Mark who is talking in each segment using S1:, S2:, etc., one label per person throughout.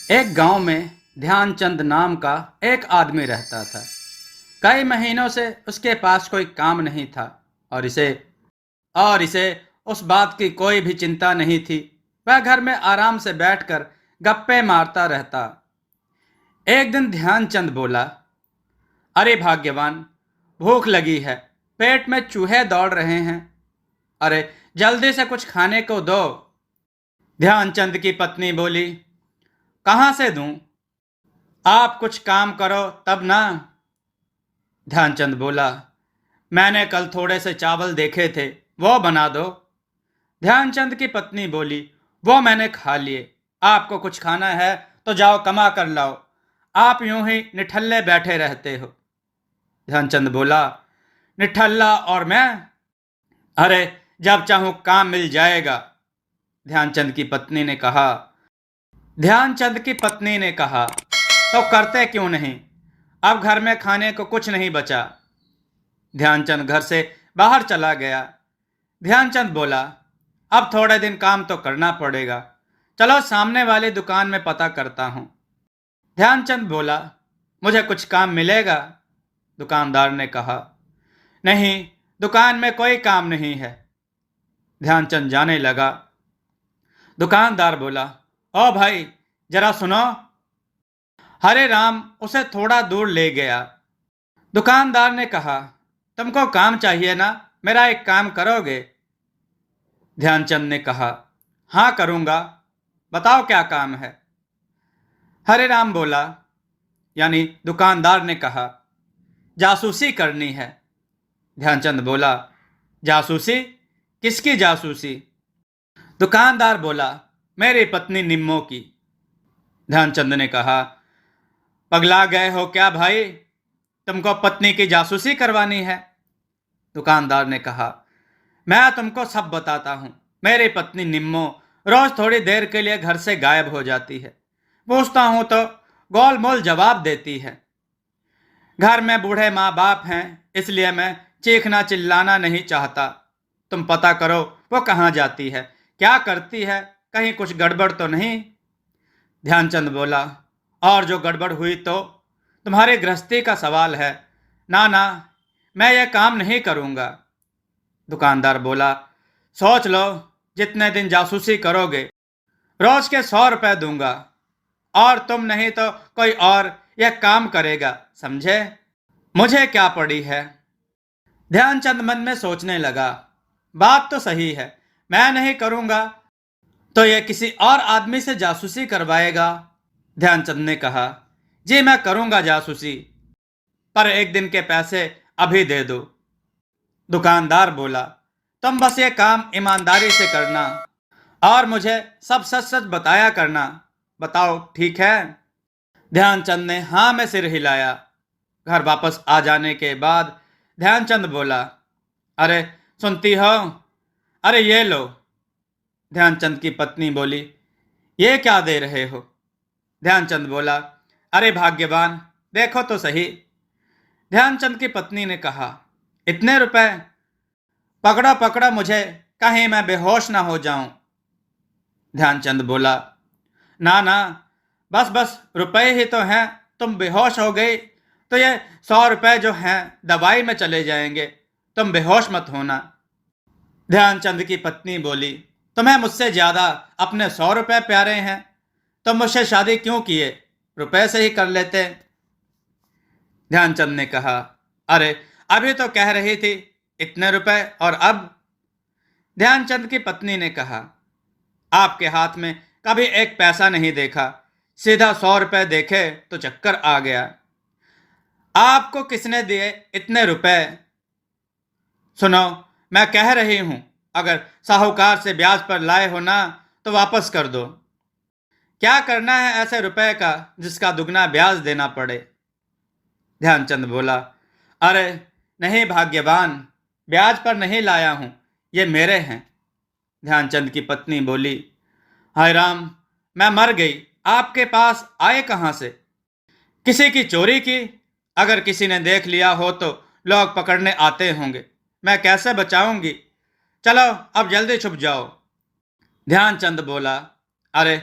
S1: एक गांव में ध्यानचंद नाम का एक आदमी रहता था। कई महीनों से उसके पास कोई काम नहीं था और इसे उस बात की कोई भी चिंता नहीं थी। वह घर में आराम से बैठकर गप्पे मारता रहता। एक दिन ध्यानचंद बोला, अरे भाग्यवान, भूख लगी है, पेट में चूहे दौड़ रहे हैं। अरे जल्दी से कुछ खाने को दो। ध्यानचंद की पत्नी बोली, कहाँ से दूं? आप कुछ काम करो तब ना। ध्यानचंद बोला, मैंने कल थोड़े से चावल देखे थे, वो बना दो। ध्यानचंद की पत्नी बोली, वो मैंने खा लिए। आपको कुछ खाना है तो जाओ कमा कर लाओ, आप यूं ही निठल्ले बैठे रहते हो। ध्यानचंद बोला, निठल्ला और मैं? अरे जब चाहूं काम मिल जाएगा। ध्यानचंद की पत्नी ने कहा ध्यानचंद की पत्नी ने कहा, तो करते क्यों नहीं? अब घर में खाने को कुछ नहीं बचा। ध्यानचंद घर से बाहर चला गया। ध्यानचंद बोला, अब थोड़े दिन काम तो करना पड़ेगा, चलो सामने वाली दुकान में पता करता हूं। ध्यानचंद बोला, मुझे कुछ काम मिलेगा? दुकानदार ने कहा, नहीं, दुकान में कोई काम नहीं है। ध्यानचंद जाने लगा। दुकानदार बोला, ओ भाई, जरा सुनो। हरे राम उसे थोड़ा दूर ले गया। दुकानदार ने कहा, तुमको काम चाहिए ना, मेरा एक काम करोगे? ध्यानचंद ने कहा, हाँ करूंगा, बताओ क्या काम है। हरे राम बोला, यानी दुकानदार ने कहा, जासूसी करनी है। ध्यानचंद बोला, जासूसी? किसकी जासूसी? दुकानदार बोला, मेरी पत्नी निम्मो की। ध्यानचंद ने कहा, पगला गए हो क्या भाई, तुमको पत्नी की जासूसी करवानी है? दुकानदार ने कहा, मैं तुमको सब बताता हूं। मेरी पत्नी निम्मो रोज थोड़ी देर के लिए घर से गायब हो जाती है। पूछता हूं तो गोल मोल जवाब देती है। घर में बूढ़े माँ बाप हैं, इसलिए मैं चीखना चिल्लाना नहीं चाहता। तुम पता करो वो कहाँ जाती है, क्या करती है, कहीं कुछ गड़बड़ तो नहीं? ध्यानचंद बोला, और जो गड़बड़ हुई तो तुम्हारी गृहस्थी का सवाल है। ना ना, मैं यह काम नहीं करूँगा। दुकानदार बोला, सोच लो, जितने दिन जासूसी करोगे रोज के 100 रुपए दूंगा, और तुम नहीं तो कोई और यह काम करेगा, समझे? मुझे क्या पड़ी है? ध्यानचंद मन में सोचने लगा, बात तो सही है, मैं नहीं करूंगा तो यह किसी और आदमी से जासूसी करवाएगा। ध्यानचंद ने कहा, जी मैं करूंगा जासूसी, पर एक दिन के पैसे अभी दे दो। दुकानदार बोला, तुम बस ये काम ईमानदारी से करना और मुझे सब सच सच बताया करना। बताओ ठीक है? ध्यानचंद ने हाँ में सिर हिलाया। घर वापस आ जाने के बाद ध्यानचंद बोला, अरे सुनती हो? अरे ये लो। ध्यानचंद की पत्नी बोली, ये क्या दे रहे हो? ध्यानचंद बोला, अरे भाग्यवान, देखो तो सही। ध्यानचंद की पत्नी ने कहा, इतने रुपए? पकड़ो पकड़ो मुझे, कहीं मैं बेहोश ना हो जाऊं। ध्यानचंद बोला, ना ना, बस बस रुपए ही तो हैं, तुम बेहोश हो गई तो ये 100 रुपए जो हैं दवाई में चले जाएंगे, तुम बेहोश मत होना। ध्यानचंद की पत्नी बोली, तुम्हें मुझसे ज्यादा अपने 100 रुपए प्यारे हैं, तुम मुझसे शादी क्यों किए, रुपए से ही कर लेते। ध्यानचंद ने कहा, अरे अभी तो कह रही थी इतने रुपए, और अब? ध्यानचंद की पत्नी ने कहा, आपके हाथ में कभी एक पैसा नहीं देखा, सीधा 100 रुपए देखे तो चक्कर आ गया। आपको किसने दिए इतने रुपए? सुनो, मैं कह रही हूं, अगर साहूकार से ब्याज पर लाए हो ना तो वापस कर दो। क्या करना है ऐसे रुपए का जिसका दुगना ब्याज देना पड़े? ध्यानचंद बोला, अरे नहीं भाग्यवान, ब्याज पर नहीं लाया हूं, ये मेरे हैं। ध्यानचंद की पत्नी बोली, हाय राम, मैं मर गई, आपके पास आए कहां से? किसी की चोरी की? अगर किसी ने देख लिया हो तो लोग पकड़ने आते होंगे, मैं कैसे बचाऊंगी? चलो अब जल्दी छुप जाओ। ध्यानचंद बोला, अरे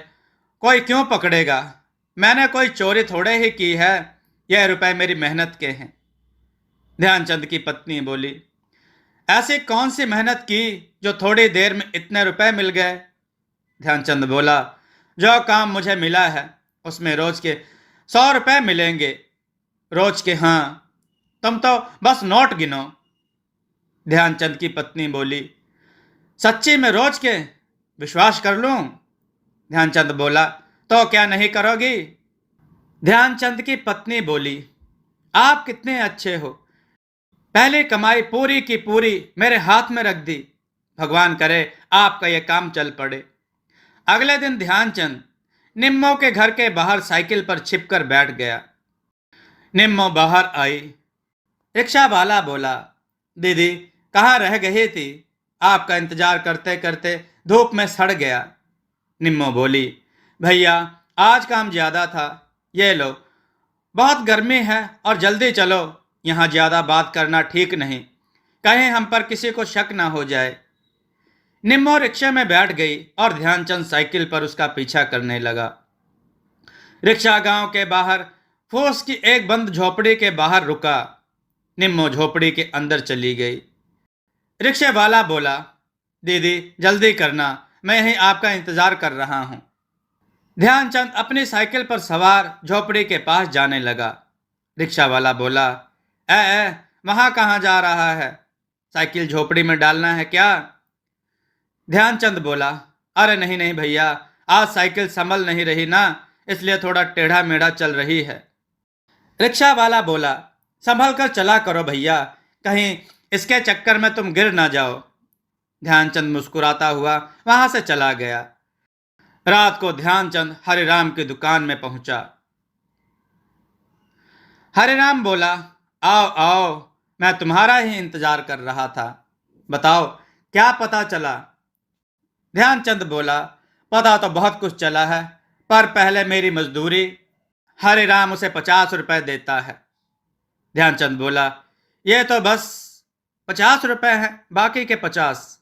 S1: कोई क्यों पकड़ेगा, मैंने कोई चोरी थोड़े ही की है, यह रुपए मेरी मेहनत के हैं। ध्यानचंद की पत्नी बोली, ऐसी कौन सी मेहनत की जो थोड़ी देर में इतने रुपए मिल गए? ध्यानचंद बोला, जो काम मुझे मिला है उसमें रोज के 100 रुपए मिलेंगे। रोज के? हाँ, तुम तो बस नोट गिनो। ध्यानचंद की पत्नी बोली, सच्ची में रोज के? विश्वास कर लूं? ध्यानचंद बोला, तो क्या नहीं करोगी? ध्यानचंद की पत्नी बोली, आप कितने अच्छे हो, पहले कमाई पूरी की पूरी मेरे हाथ में रख दी। भगवान करे आपका यह काम चल पड़े। अगले दिन ध्यानचंद निम्मो के घर के बाहर साइकिल पर छिपकर बैठ गया। निम्मो बाहर आई। रिक्शा वाला बोला, दीदी कहाँ रह गई थी? आपका इंतजार करते करते धूप में सड़ गया। निम्मो बोली, भैया आज काम ज्यादा था, ये लो। बहुत गर्मी है और जल्दी चलो, यहाँ ज्यादा बात करना ठीक नहीं, कहीं हम पर किसी को शक ना हो जाए। निम्मो रिक्शे में बैठ गई और ध्यानचंद साइकिल पर उसका पीछा करने लगा। रिक्शा गांव के बाहर फूस की एक बंद झोपड़ी के बाहर रुका। निम्मो झोपड़ी के अंदर चली गई। रिक्शे वाला बोला, दीदी जल्दी करना, मैं यहीं आपका इंतजार कर रहा हूं। ध्यानचंद अपनी साइकिल पर सवार झोपड़ी के पास जाने लगा। रिक्शा वाला बोला, ए वहां कहाँ जा रहा है? साइकिल झोपड़ी में डालना है क्या? ध्यानचंद बोला, अरे नहीं नहीं भैया, आज साइकिल संभल नहीं रही ना, इसलिए थोड़ा टेढ़ा मेढ़ा चल रही है। रिक्शा वाला बोला, संभल कर चला करो भैया, कहीं इसके चक्कर में तुम गिर ना जाओ। ध्यानचंद मुस्कुराता हुआ वहां से चला गया। रात को ध्यानचंद हरिराम की दुकान में पहुंचा। हरिराम बोला, आओ आओ, मैं तुम्हारा ही इंतजार कर रहा था, बताओ क्या पता चला? ध्यानचंद बोला, पता तो बहुत कुछ चला है, पर पहले मेरी मजदूरी। हरिराम उसे 50 रुपए देता है। ध्यानचंद बोला, ये तो बस 50 रुपए हैं, बाकी के 50।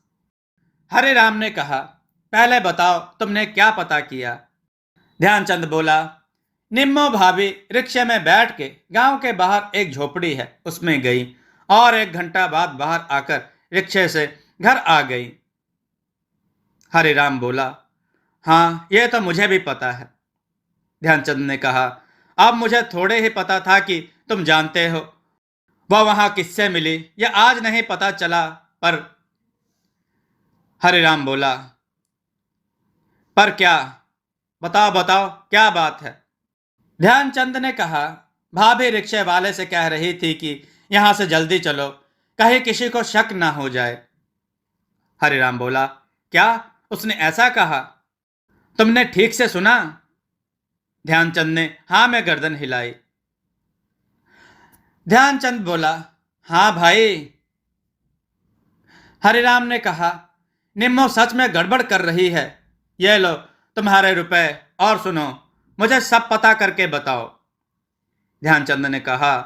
S1: हरिराम ने कहा, पहले बताओ तुमने क्या पता किया? ध्यानचंद बोला, निम्मो भाभी रिक्शे में बैठ के गांव के बाहर एक झोपड़ी है उसमें गई और 1 घंटा बाद बाहर आकर रिक्शे से घर आ गई। हरिराम बोला, हाँ ये तो मुझे भी पता है। ध्यानचंद ने कहा, अब मुझे थोड़े ही पता था कि तुम जानते हो। वह वहां किससे मिली यह आज नहीं पता चला, पर हरिराम बोला, पर क्या? बताओ बताओ क्या बात है? ध्यानचंद ने कहा, भाभी रिक्शे वाले से कह रही थी कि यहां से जल्दी चलो, कहीं किसी को शक ना हो जाए। हरिराम बोला, क्या उसने ऐसा कहा? तुमने ठीक से सुना? ध्यानचंद ने हाँ में गर्दन हिलाई। ध्यानचंद बोला, हाँ भाई। हरिराम ने कहा, निम्मो सच में गड़बड़ कर रही है, ये लो तुम्हारे रुपए, और सुनो मुझे सब पता करके बताओ। ध्यानचंद ने कहा,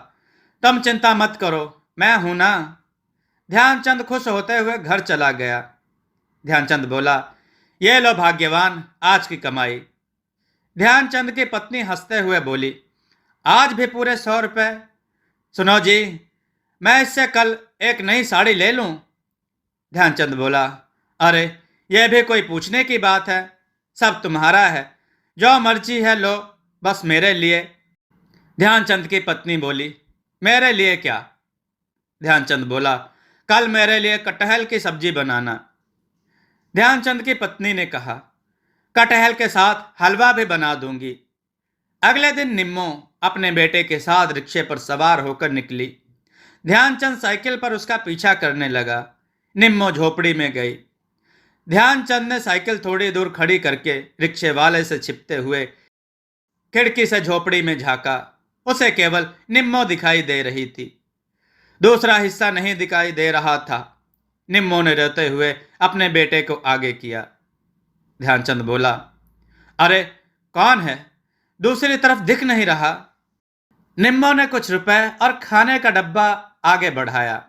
S1: तुम चिंता मत करो, मैं हूं ना। ध्यानचंद खुश होते हुए घर चला गया। ध्यानचंद बोला, ये लो भाग्यवान, आज की कमाई। ध्यानचंद की पत्नी हंसते हुए बोली, आज भी पूरे 100 रुपए? सुनो जी, मैं इससे कल एक नई साड़ी ले लूं। ध्यानचंद बोला, अरे यह भी कोई पूछने की बात है, सब तुम्हारा है, जो मर्जी है लो, बस मेरे लिए। ध्यानचंद की पत्नी बोली, मेरे लिए क्या? ध्यानचंद बोला, कल मेरे लिए कटहल की सब्जी बनाना। ध्यानचंद की पत्नी ने कहा, कटहल के साथ हलवा भी बना दूंगी। अगले दिन निम्मो अपने बेटे के साथ रिक्शे पर सवार होकर निकली। ध्यानचंद साइकिल पर उसका पीछा करने लगा। निम्मो झोपड़ी में गई। ध्यानचंद ने साइकिल थोड़ी दूर खड़ी करके रिक्शे वाले से छिपते हुए खिड़की से झोपड़ी में झांका। उसे केवल निम्मो दिखाई दे रही थी, दूसरा हिस्सा नहीं दिखाई दे रहा था। निम्मो ने रोते हुए अपने बेटे को आगे किया। ध्यानचंद बोला, अरे कौन है? दूसरी तरफ दिख नहीं रहा। निम्मो ने कुछ रुपए और खाने का डब्बा आगे बढ़ाया।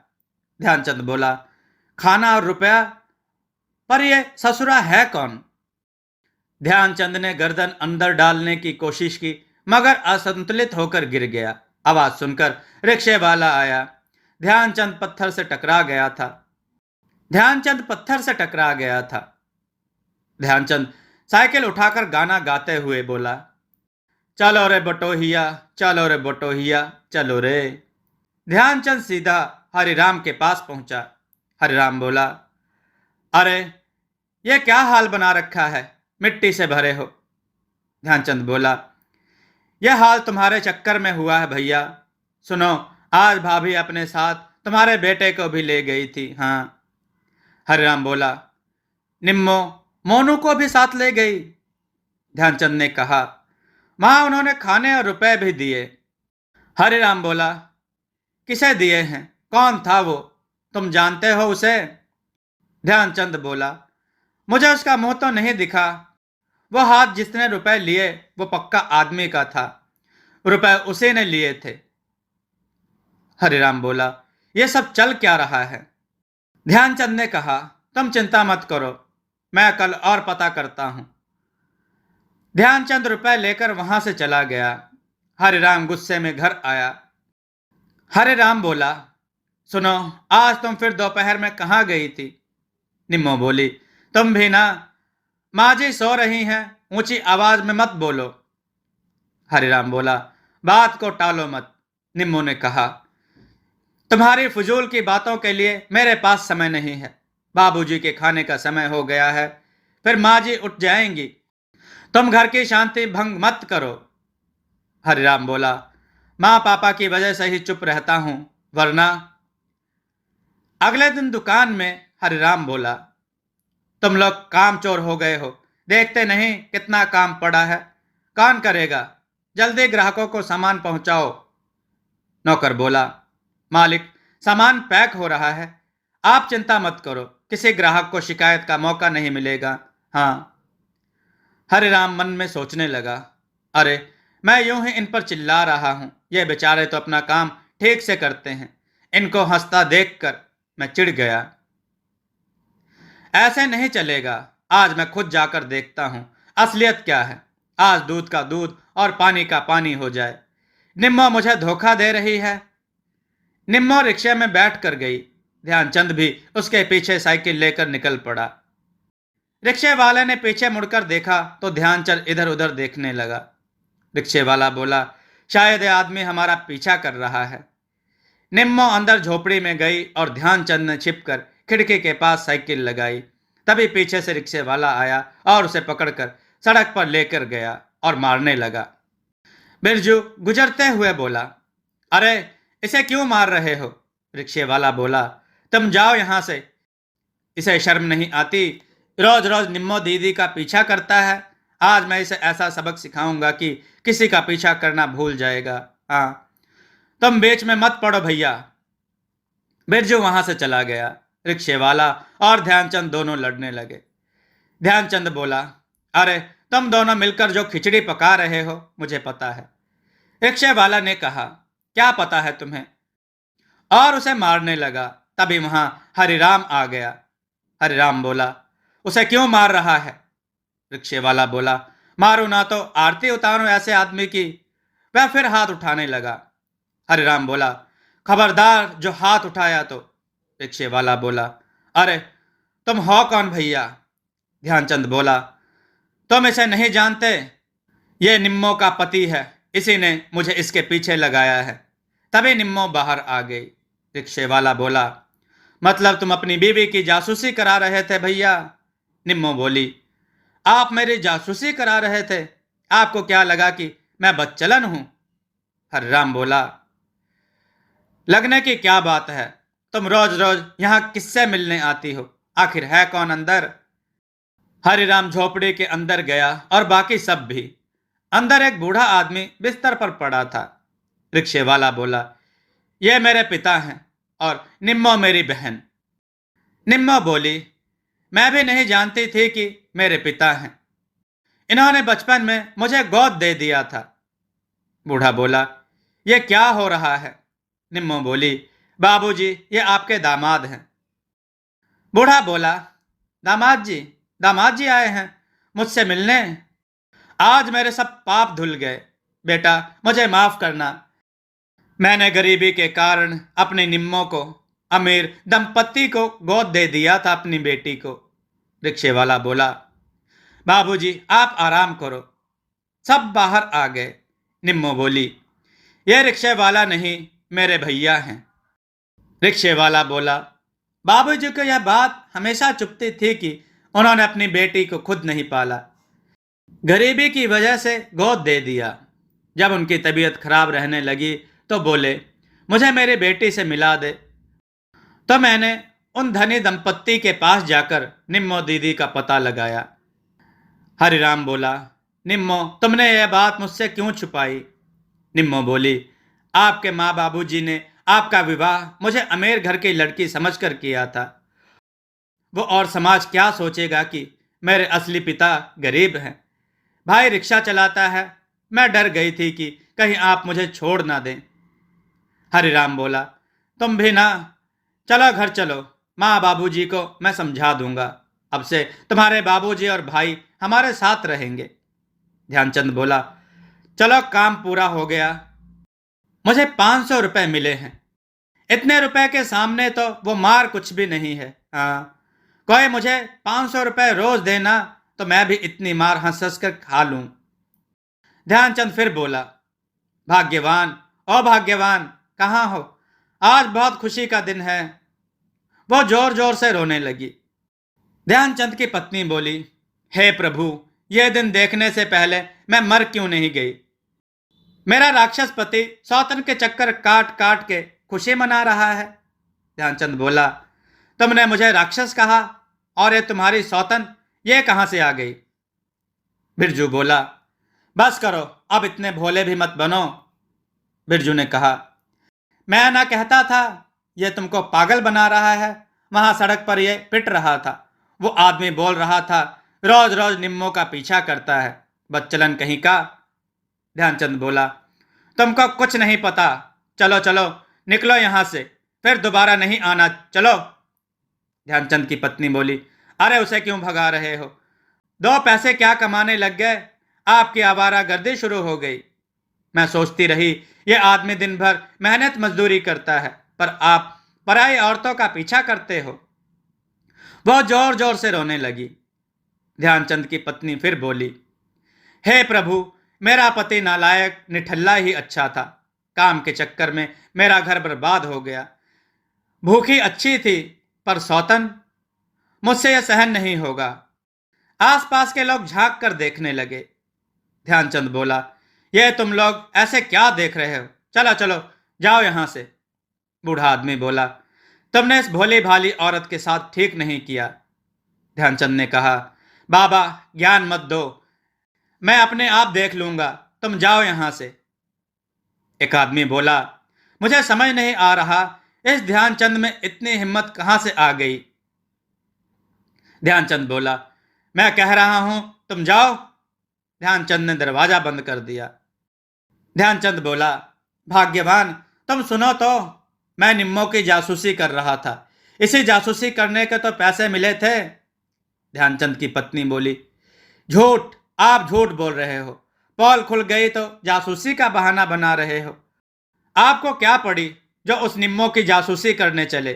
S1: ध्यानचंद बोला, खाना और रुपया, पर यह ससुरा है कौन? ध्यानचंद ने गर्दन अंदर डालने की कोशिश की, मगर असंतुलित होकर गिर गया। आवाज सुनकर रिक्शे वाला आया। ध्यानचंद पत्थर से टकरा गया था। ध्यानचंद पत्थर से टकरा गया था। ध्यानचंद साइकिल उठाकर गाना गाते हुए बोला, चलो रे बटोहिया, चलो रे बटोहिया, चलो रे। ध्यानचंद सीधा हरिराम के पास पहुंचा। हरिराम बोला, अरे ये क्या हाल बना रखा है, मिट्टी से भरे हो। ध्यानचंद बोला, यह हाल तुम्हारे चक्कर में हुआ है भैया। सुनो, आज भाभी अपने साथ तुम्हारे बेटे को भी ले गई थी। हाँ। हरिराम बोला, निम्मो मोनू को भी साथ ले गई। ध्यानचंद ने कहा, मां उन्होंने खाने और रुपए भी दिए। हरिराम बोला, किसे दिए हैं, कौन था वो, तुम जानते हो उसे। ध्यानचंद बोला, मुझे उसका मुंह तो नहीं दिखा। वो हाथ जिसने रुपए लिए वो पक्का आदमी का था, रुपए उसी ने लिए थे। हरिराम बोला, ये सब चल क्या रहा है। ध्यानचंद ने कहा, तुम चिंता मत करो, मैं कल और पता करता हूं। ध्यानचंद रुपए लेकर वहां से चला गया। हरिराम गुस्से में घर आया। हरिराम बोला, सुनो, आज तुम फिर दोपहर में कहाँ गई थी। निम्मो बोली, तुम भी ना, माँ जी सो रही हैं, ऊंची आवाज में मत बोलो। हरिराम बोला, बात को टालो मत। निम्मो ने कहा, तुम्हारी फजूल की बातों के लिए मेरे पास समय नहीं है। बाबूजी के खाने का समय हो गया है, फिर माँ जी उठ जाएंगी। तुम घर की शांति भंग मत करो। हरिराम बोला, माँ पापा की वजह से ही चुप रहता हूं, वरना। अगले दिन दुकान में हरिराम बोला, तुम लोग काम चोर हो गए हो, देखते नहीं कितना काम पड़ा है, कौन करेगा, जल्दी ग्राहकों को सामान पहुंचाओ। नौकर बोला, मालिक सामान पैक हो रहा है, आप चिंता मत करो, किसी ग्राहक को शिकायत का मौका नहीं मिलेगा। हाँ। हरिराम मन में सोचने लगा, अरे मैं यूं ही इन पर चिल्ला रहा हूं, ये बेचारे तो अपना काम ठीक से करते हैं, इनको हंसता देखकर मैं चिढ़ गया। ऐसे नहीं चलेगा, आज मैं खुद जाकर देखता हूं असलियत क्या है। आज दूध का दूध और पानी का पानी हो जाए। निम्मो मुझे धोखा दे रही है। निम्मो रिक्शे में बैठ कर गई। ध्यानचंद भी उसके पीछे साइकिल लेकर निकल पड़ा। रिक्शे वाले ने पीछे मुड़कर देखा तो ध्यानचंद इधर उधर देखने लगा। रिक्शे वाला बोला, शायद यह आदमी हमारा पीछा कर रहा है। निम्मो अंदर झोपड़ी में गई और ध्यानचंद ने छिपकर खिड़की के पास साइकिल लगाई। तभी पीछे से रिक्शे वाला आया और उसे पकड़कर सड़क पर लेकर गया और मारने लगा। बिरजू गुजरते हुए बोला, अरे इसे क्यों मार रहे हो। रिक्शे वाला बोला, तुम जाओ यहां से, इसे शर्म नहीं आती, रोज रोज निम्मो दीदी का पीछा करता है। आज मैं इसे ऐसा सबक सिखाऊंगा कि किसी का पीछा करना भूल जाएगा। हाँ, तुम बीच में मत पड़ो भैया। बिरजू वहां से चला गया। रिक्शे वाला और ध्यानचंद दोनों लड़ने लगे। ध्यानचंद बोला, अरे तुम दोनों मिलकर जो खिचड़ी पका रहे हो मुझे पता है। रिक्शे वाला ने कहा, क्या पता है तुम्हें, और उसे मारने लगा। तभी वहां हरिराम आ गया। हरिराम बोला, उसे क्यों मार रहा है। रिक्शे वाला बोला, मारू ना तो आरती उतारूं ऐसे आदमी की। वह फिर हाथ उठाने लगा। हरिराम बोला, खबरदार जो हाथ उठाया तो। रिक्शे वाला बोला, अरे तुम हो कौन भैया। ध्यानचंद बोला, तुम इसे नहीं जानते, ये निम्मो का पति है, इसी ने मुझे इसके पीछे लगाया है। तभी निम्मो बाहर आ गई। रिक्शे वाला बोला, मतलब तुम अपनी बीवी की जासूसी करा रहे थे भैया। निम्मो बोली, आप मेरी जासूसी करा रहे थे, आपको क्या लगा कि मैं बदचलन हूं। हरिराम बोला, लगने की क्या बात है, तुम रोज रोज यहां किससे मिलने आती हो, आखिर है कौन अंदर। हरिराम झोपड़ी के अंदर गया और बाकी सब भी। अंदर एक बूढ़ा आदमी बिस्तर पर पड़ा था। रिक्शे वाला बोला, ये मेरे पिता हैं और निम्मो मेरी बहन। निम्मो बोली, मैं भी नहीं जानती थी कि मेरे पिता हैं, इन्होंने बचपन में मुझे गोद दे दिया था। बूढ़ा बोला, ये क्या हो रहा है। निम्मो बोली, बाबूजी ये आपके दामाद हैं। बूढ़ा बोला, दामाद जी आए हैं मुझसे मिलने। आज मेरे सब पाप धुल गए, बेटा मुझे माफ करना। मैंने गरीबी के कारण अपनी निम्मों को अमीर दंपत्ति को गोद दे दिया था, अपनी बेटी को। रिक्शे वाला बोला, बाबूजी आप आराम करो। सब बाहर आ गए। निम्मो बोली, ये रिक्शे वाला नहीं, मेरे भैया हैं। रिक्शे वाला बोला, बाबूजी को यह बात हमेशा चुभती थी कि उन्होंने अपनी बेटी को खुद नहीं पाला, गरीबी की वजह से गोद दे दिया। जब उनकी तबीयत खराब रहने लगी तो बोले, मुझे मेरी बेटी से मिला दे। तो मैंने उन धनी दंपत्ति के पास जाकर निम्मो दीदी का पता लगाया। हरिराम बोला, निम्मो तुमने यह बात मुझसे क्यों छुपाई? निम्मो बोली, आपके माँ बाबूजी ने आपका विवाह मुझे अमीर घर की लड़की समझकर किया था। वो और समाज क्या सोचेगा कि मेरे असली पिता गरीब हैं। भाई रिक्शा चलाता है। मैं डर गई थी कि कहीं आप मुझे छोड़ ना दें। हरिराम बोला, तुम भी ना, चलो घर चलो, माँ बाबूजी को मैं समझा दूंगा। अब से तुम्हारे बाबूजी और भाई हमारे साथ रहेंगे। ध्यानचंद बोला, चलो काम पूरा हो गया। मुझे 500 रुपए मिले हैं। इतने रुपए के सामने तो वो मार कुछ भी नहीं है। हाँ, कोई मुझे 500 रुपए रोज देना तो मैं भी इतनी मार हंस हंस कर खा लूं। ध्यानचंद फिर बोला, भाग्यवान ओ भाग्यवान, कहाँ हो? आज बहुत खुशी का दिन है। वो जोर जोर से रोने लगी। ध्यानचंद की पत्नी बोली, हे प्रभु, यह दिन देखने से पहले मैं मर क्यों नहीं गई? मेरा राक्षस पति सौतन के चक्कर काट काट के खुशी मना रहा है। ध्यानचंद बोला, तुमने मुझे राक्षस कहा और ये तुम्हारी सौतन ये कहां से आ गई? बिरजू बोला, बस करो, अब इतने भोले भी मत बनो। बिरजू ने कहा, मैं ना कहता था ये तुमको पागल बना रहा है। वहां सड़क पर ये पिट रहा था। वो आदमी बोल रहा था, रोज रोज निम्मो का पीछा करता है, बच्चलन कहीं का। ध्यानचंद बोला, तुमको कुछ नहीं पता। चलो चलो निकलो यहां से, फिर दोबारा नहीं आना, चलो। ध्यानचंद की पत्नी बोली, अरे उसे क्यों भगा रहे हो? 2 पैसे क्या कमाने लग गए, आपकी आवारागर्दी शुरू हो गई। मैं सोचती रही ये आदमी दिन भर मेहनत मजदूरी करता है, पर आप पराई औरतों का पीछा करते हो। वह जोर जोर से रोने लगी। ध्यानचंद की पत्नी फिर बोली, हे प्रभु, मेरा पति नालायक निठल्ला ही अच्छा था। काम के चक्कर में मेरा घर बर्बाद हो गया। भूखी अच्छी थी, पर सौतन, मुझसे यह सहन नहीं होगा। आसपास के लोग झांक कर देखने लगे। ध्यानचंद बोला, ये तुम लोग ऐसे क्या देख रहे हो? चलो चलो जाओ यहां से। बूढ़ा आदमी बोला, तुमने इस भोली भाली औरत के साथ ठीक नहीं किया। ध्यानचंद ने कहा, बाबा ज्ञान मत दो, मैं अपने आप देख लूंगा, तुम जाओ यहां से। एक आदमी बोला, मुझे समझ नहीं आ रहा इस ध्यानचंद में इतनी हिम्मत कहां से आ गई। ध्यानचंद बोला, मैं कह रहा हूं तुम जाओ। ध्यानचंद ने दरवाजा बंद कर दिया। ध्यानचंद बोला, भाग्यवान, तुम सुनो तो, मैं निम्मो की जासूसी कर रहा था। इसी जासूसी करने के तो पैसे मिले थे। ध्यानचंद की पत्नी बोली, झूठ, आप झूठ बोल रहे हो। पोल खुल गई तो जासूसी का बहाना बना रहे हो। आपको क्या पड़ी जो उस निम्मो की जासूसी करने चले?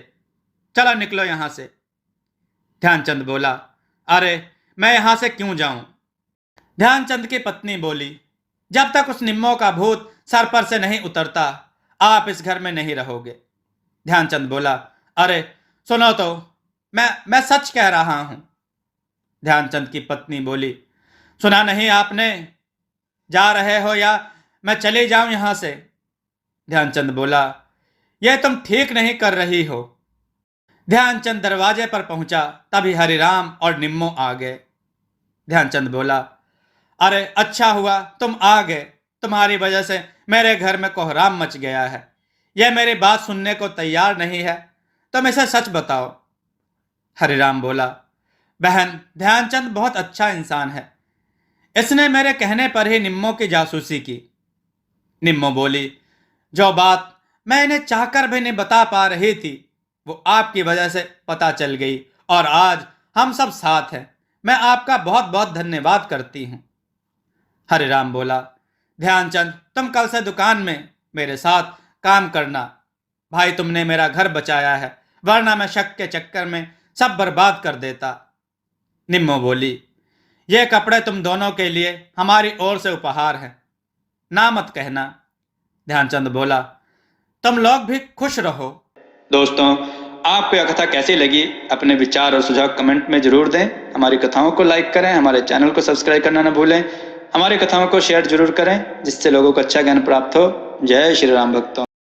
S1: चलो निकलो यहां से। ध्यानचंद बोला, अरे मैं यहां से क्यों जाऊं? ध्यानचंद की पत्नी बोली, जब तक उस निम्मो का भूत सर पर से नहीं उतरता आप इस घर में नहीं रहोगे। ध्यानचंद बोला, अरे सुनो तो, मैं सच कह रहा हूं। ध्यानचंद की पत्नी बोली, सुना नहीं आपने? जा रहे हो या मैं चले जाऊं यहां से? ध्यानचंद बोला, यह तुम ठीक नहीं कर रही हो। ध्यानचंद दरवाजे पर पहुंचा, तभी हरिराम और निम्मो आ गए। ध्यानचंद बोला, अरे अच्छा हुआ तुम आ गए। तुम्हारी वजह से मेरे घर में कोहराम मच गया है। यह मेरी बात सुनने को तैयार नहीं है, तुम इसे सच बताओ। हरिराम बोला, बहन, ध्यानचंद बहुत अच्छा इंसान है। इसने मेरे कहने पर ही निम्मो की जासूसी की। निम्मो बोली, जो बात मैं इन्हें चाहकर भी नहीं बता पा रही थी, वो आपकी वजह से पता चल गई और आज हम सब साथ हैं। मैं आपका बहुत बहुत धन्यवाद करती हूं। हरिराम बोला, ध्यानचंद, तुम कल से दुकान में मेरे साथ काम करना। भाई, तुमने मेरा घर बचाया है, वरना मैं शक के चक्कर में सब बर्बाद कर देता। निम्मो बोली, ये कपड़े तुम दोनों के लिए हमारी ओर से उपहार हैं, ना मत कहना। ध्यानचंद बोला, तुम लोग भी खुश रहो। दोस्तों, आपको यह कथा कैसी लगी? अपने विचार और सुझाव कमेंट में जरूर दें। हमारी कथाओं को लाइक करें, हमारे चैनल को सब्सक्राइब करना न भूलें। हमारी कथाओं को शेयर जरूर करें, जिससे लोगों को अच्छा ज्ञान प्राप्त हो। जय श्री राम भक्तों।